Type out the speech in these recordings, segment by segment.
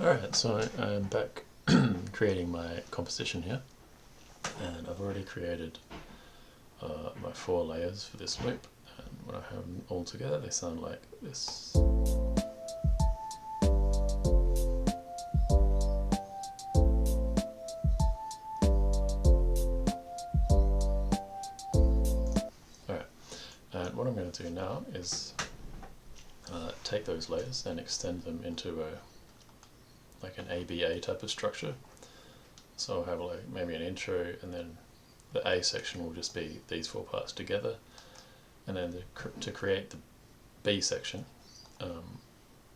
Alright, so I'm back creating my composition here, and I've already created my 4 layers for this loop, and when I have them all together they sound like this. Alright, and what I'm going to do now is take those layers and extend them into like an ABA type of structure. So I'll have like maybe an intro, and then the A section will just be these 4 parts together, and then to create the B section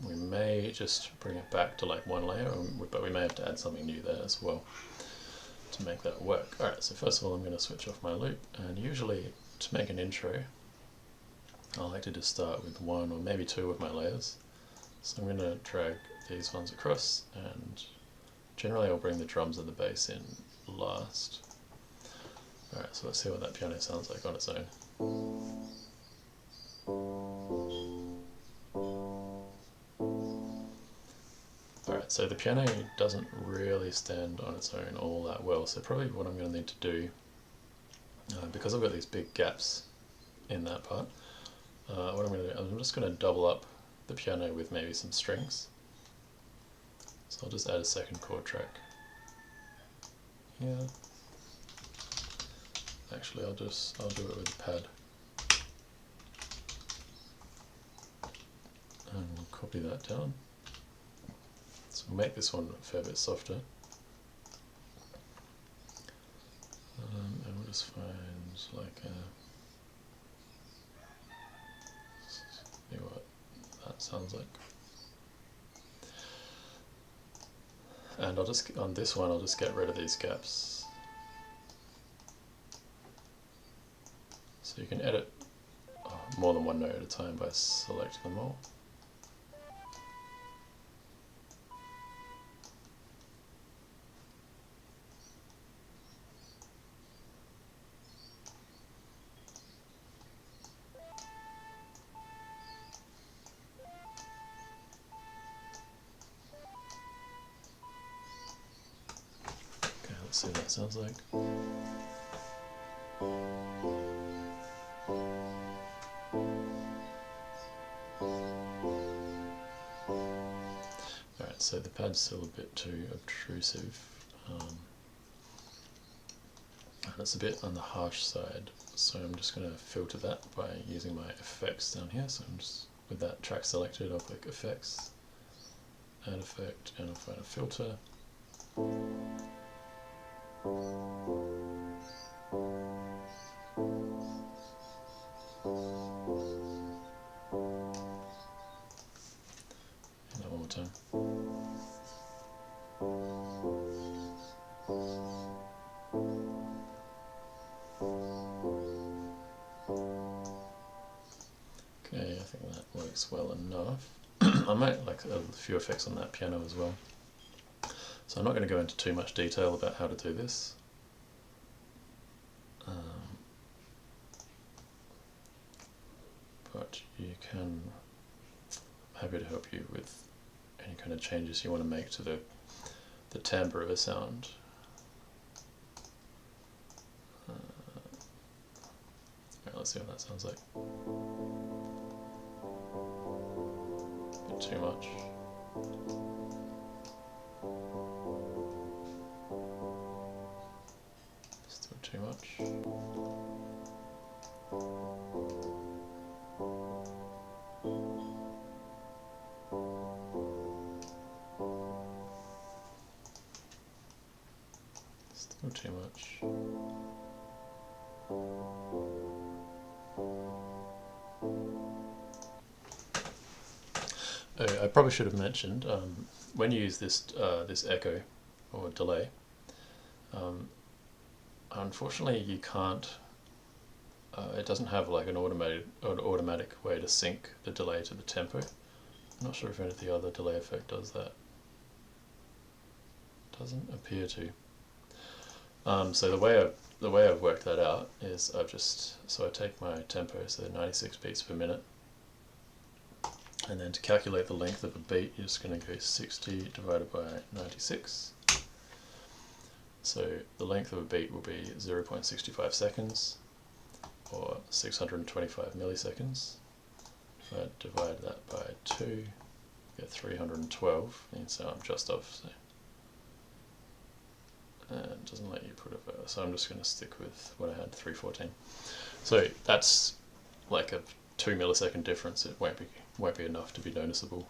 we may just bring it back to like 1 layer, but we may have to add something new there as well to make that work. Alright, so first of all I'm going to switch off my loop, and usually to make an intro I like to just start with 1 or maybe 2 of my layers. So I'm going to drag these ones across, and generally I'll bring the drums and the bass in last. Alright, so let's see what that piano sounds like on its own. Alright, so the piano doesn't really stand on its own all that well, so probably what I'm going to need to do, because I've got these big gaps in that part, what I'm going to do, I'm just going to double up the piano with maybe some strings. So I'll just add a second chord track here. Actually, I'll do it with a pad, and we'll copy that down. So we'll make this one a fair bit softer, and we'll just find like a, see what that sounds like. And I'll just, on this one, I'll just get rid of these gaps. So you can edit more than 1 note at a time by selecting them all. Okay, let's see what that sounds like. Alright, so the pad's still a bit too obtrusive, and it's a bit on the harsh side, so I'm just going to filter that by using my effects down here. So I'm just, with that track selected, I'll click effects, add effect, and I'll find a filter. And that one more time. Okay, I think that works well enough. I might like a few effects on that piano as well. So I'm not going to go into too much detail about how to do this. But you can, I'm happy to help you with any kind of changes you want to make to the timbre of a sound. Alright, let's see what that sounds like. A bit too much. Still too much. Still too much. Oh, I probably should have mentioned, when you use this this echo or delay, unfortunately you can't, it doesn't have like an automatic way to sync the delay to the tempo. I'm not sure if any of the other delay effect does that. Doesn't appear to. So the way I've worked that out is I take my tempo, so 96 beats per minute, And then to calculate the length of a beat, you're just going to go 60 divided by 96. So the length of a beat will be 0.65 seconds, or 625 milliseconds. If I divide that by 2, get 312, and so I'm just off. So. And it doesn't let you put a value, so I'm just going to stick with what I had, 314. So that's like a 2 millisecond difference. It won't be enough to be noticeable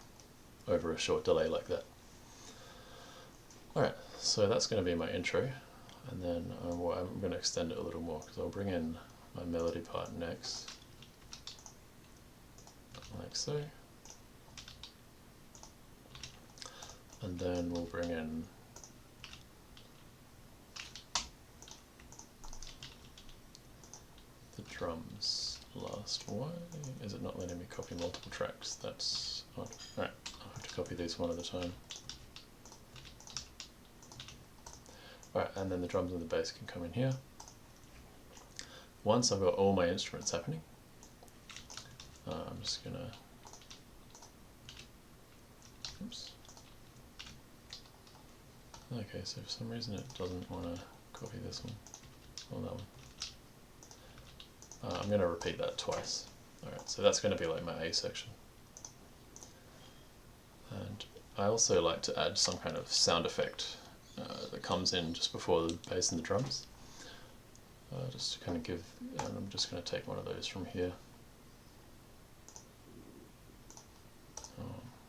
over a short delay like that. Alright, so that's going to be my intro, and then I'm going to extend it a little more because I'll bring in my melody part next, like so, and then we'll bring in the drums last. Why is it not letting me copy multiple tracks? That's odd. Alright, I'll have to copy these one at a time. Alright, and then the drums and the bass can come in here. Once I've got all my instruments happening, I'm just gonna, oops. Okay, so for some reason it doesn't want to copy this one, or that one. I'm going to repeat that twice. Alright, so that's going to be like my A section. And I also like to add some kind of sound effect that comes in just before the bass and the drums. Just to kind of give, and I'm just going to take one of those from here.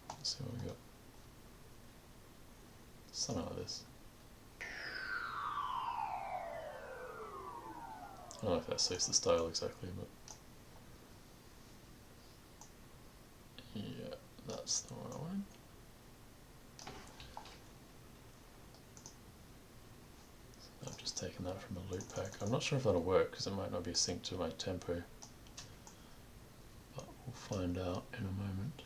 Let's see what we got. Something like this. I don't know if that suits the style exactly, but yeah, that's the one I wanted. So I've just taken that from a loop pack. I'm not sure if that'll work because it might not be synced to my tempo, but we'll find out in a moment.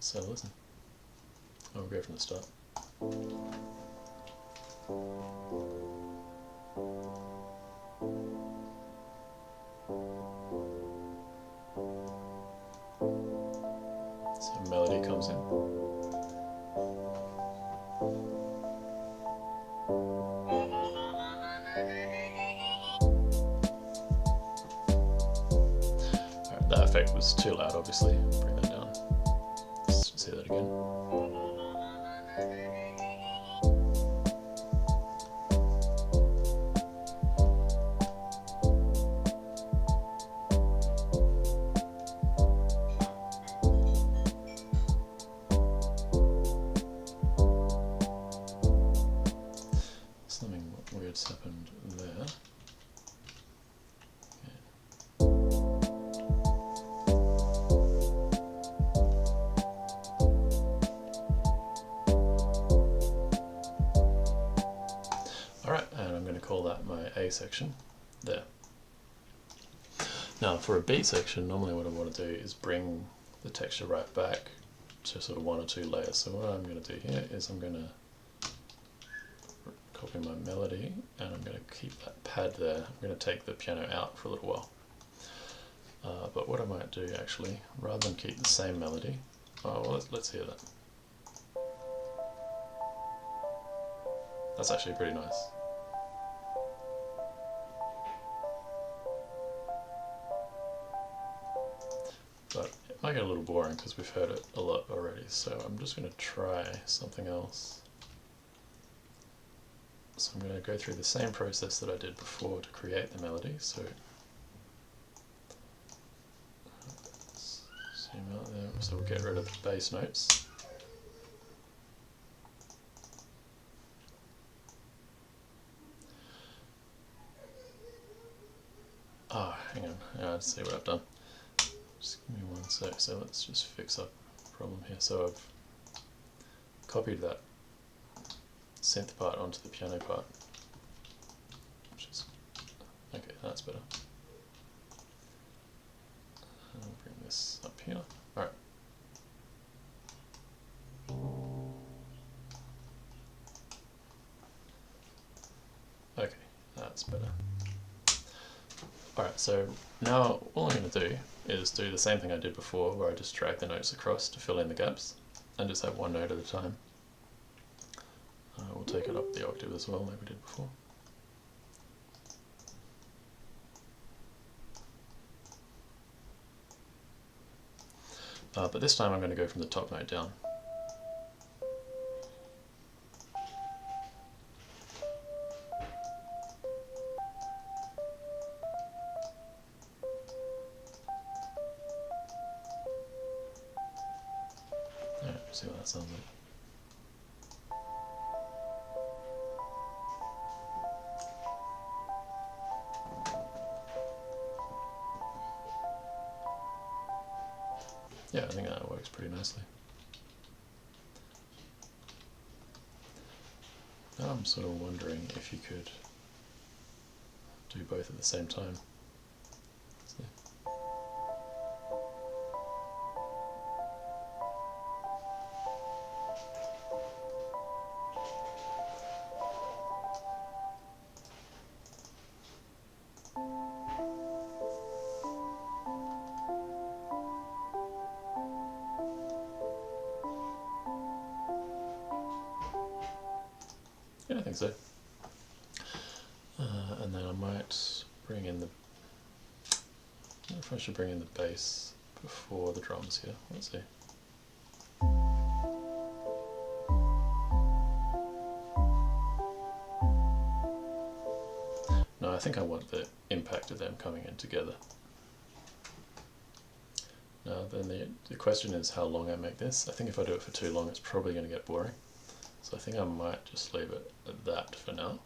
So listen. I'll go from the start. So melody comes in. Alright, that effect was too loud, obviously. Bring that down. Let's see that again. Something weird's happened there. Alright, and I'm going to call that my A section there. Now for a B section, normally what I want to do is bring the texture right back to sort of one or two layers. So what I'm going to do here is I'm going to copy my melody and I'm going to keep that pad there. I'm going to take the piano out for a little while. But what I might do actually, rather than keep the same melody, well, let's hear that. That's actually pretty nice. But it might get a little boring because we've heard it a lot already, so I'm just going to try something else. So I'm going to go through the same process that I did before to create the melody. So zoom out there. So we'll get rid of the bass notes. Ah, hang on. Let's see what I've done. Just give me one sec. So let's just fix up the problem here. So I've copied that synth part onto the piano part, which is okay. That's better. I'll bring this up here. All right. Okay, that's better. Alright, so now all I'm going to do is do the same thing I did before, where I just drag the notes across to fill in the gaps, and just have one note at a time. We'll take it up the octave as well, like we did before. But this time I'm going to go from the top note down. Alright, see what that sounds like. Yeah, I think that works pretty nicely. Now I'm sort of wondering if you could do both at the same time. See? Yeah, I think so. And then I might bring in the... I wonder if I should bring in the bass before the drums here. Let's see. No, I think I want the impact of them coming in together. Now then the question is how long I make this. I think if I do it for too long it's probably going to get boring. So I think I might just leave it at that for now.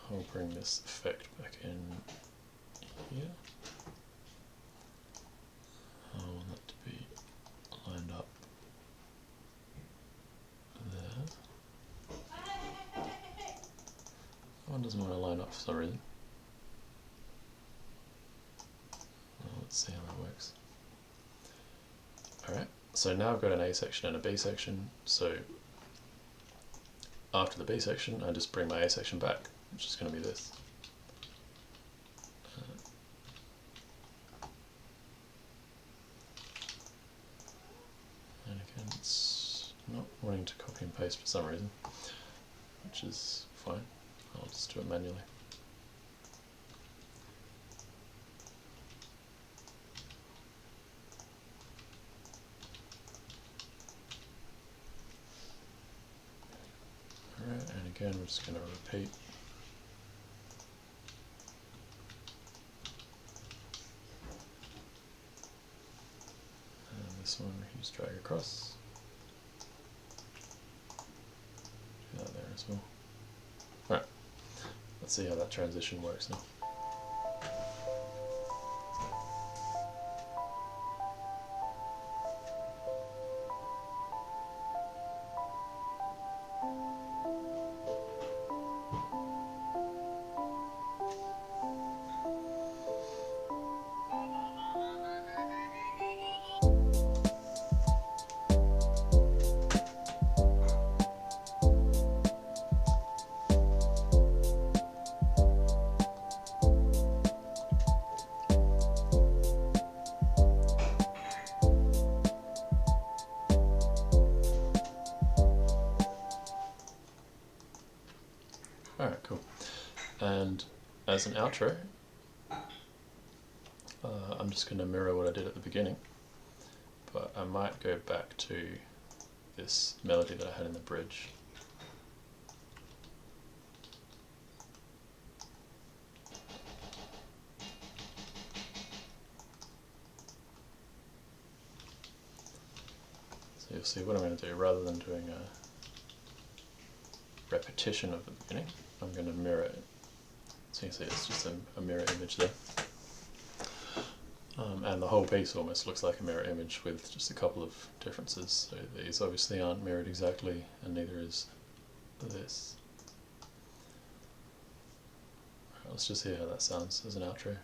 I'll bring this effect back in here. I want that to be lined up there. That one doesn't want to line up for some reason. Well, let's see how that works. Alright, so now I've got an A section and a B section, so after the B section I just bring my A section back, which is going to be this. And again, it's not wanting to copy and paste for some reason, which is fine. I'll just do it manually. Alright, and again we're just going to repeat. And this one we can just drag across. Do that there as well. Alright, let's see how that transition works now. Alright, cool. And as an outro, I'm just going to mirror what I did at the beginning, but I might go back to this melody that I had in the bridge. So you'll see what I'm going to do, rather than doing a repetition of the beginning, I'm going to mirror it. So you can see it's just a mirror image there. And the whole piece almost looks like a mirror image with just a couple of differences. So these obviously aren't mirrored exactly, and neither is this. Right, let's just hear how that sounds as an outro.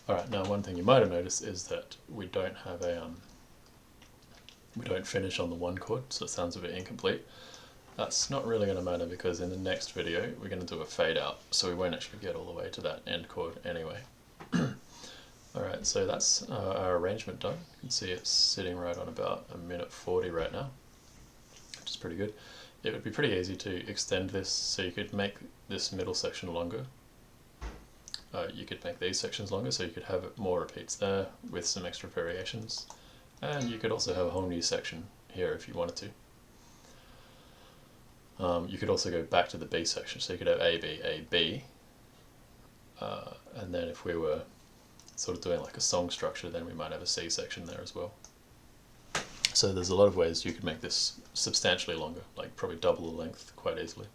Alright, now one thing you might have noticed is that we don't have a we don't finish on the 1 chord, so it sounds a bit incomplete. That's not really going to matter because in the next video we're going to do a fade out, so we won't actually get all the way to that end chord anyway. Alright, so that's our arrangement done. You can see it's sitting right on about 1:40 right now, which is pretty good. It would be pretty easy to extend this, so you could make this middle section longer. You could make these sections longer, so you could have more repeats there with some extra variations. And you could also have a whole new section here if you wanted to. You could also go back to the B section, so you could have A, B, A, B. And then if we were sort of doing like a song structure, then we might have a C section there as well. So there's a lot of ways you could make this substantially longer, like probably double the length quite easily.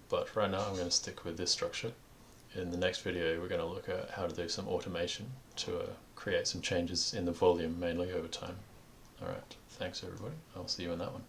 But right now I'm going to stick with this structure. In the next video we're going to look at how to do some automation to create some changes in the volume mainly over time. Alright, thanks everybody, I'll see you in that one.